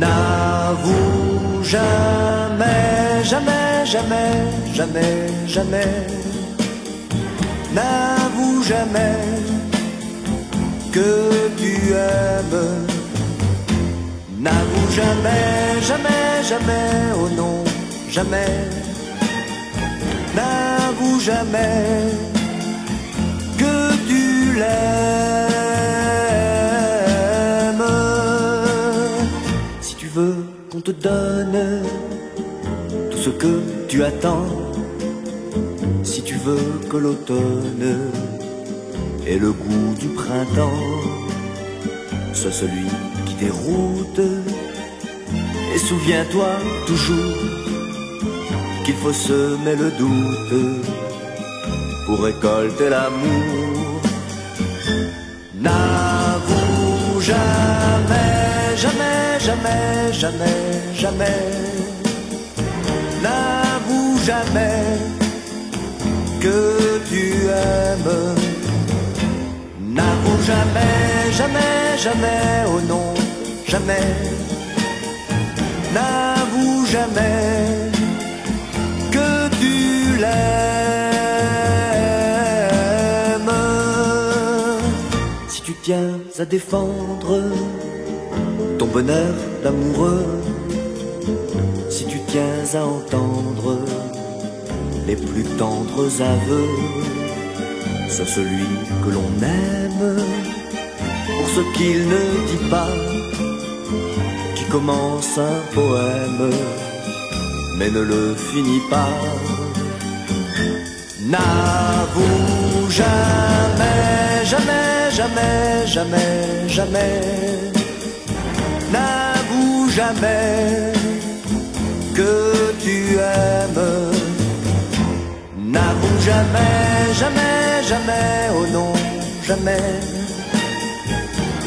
N'avoue jamais, jamais, jamais, jamais, jamais. N'avoue jamais que tu aimes. N'avoue jamais, jamais, jamais, oh non, jamais. N'avoue jamais que tu l'aimes. Si tu veux qu'on te donne tout ce que tu attends, si tu veux que l'automne ait le goût du printemps, sois celui qui déroute. Et souviens-toi toujours qu'il faut semer le doute pour récolter l'amour. N'avoue jamais, jamais, jamais, jamais, jamais. N'avoue jamais que tu aimes. N'avoue jamais, jamais, jamais, oh non, jamais. N'avoue jamais que tu l'aimes. Si tu tiens à défendre ton bonheur d'amoureux, si tu tiens à entendre les plus tendres aveux, sois celui que l'on aime pour ce qu'il ne dit pas, qui commence un poème mais ne le finit pas. N'avoue jamais, jamais, jamais, jamais, jamais. N'avoue jamais que tu aimes. N'avoue jamais, jamais, jamais, oh non, jamais.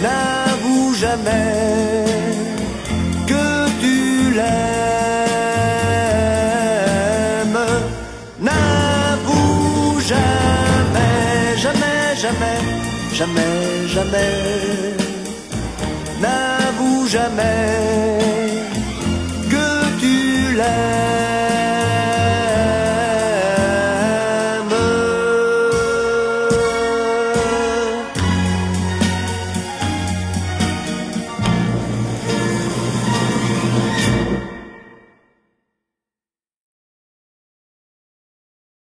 N'avoue jamais que tu l'aimes. N'avoue jamais, jamais, jamais, jamais, jamais. N'avoue jamais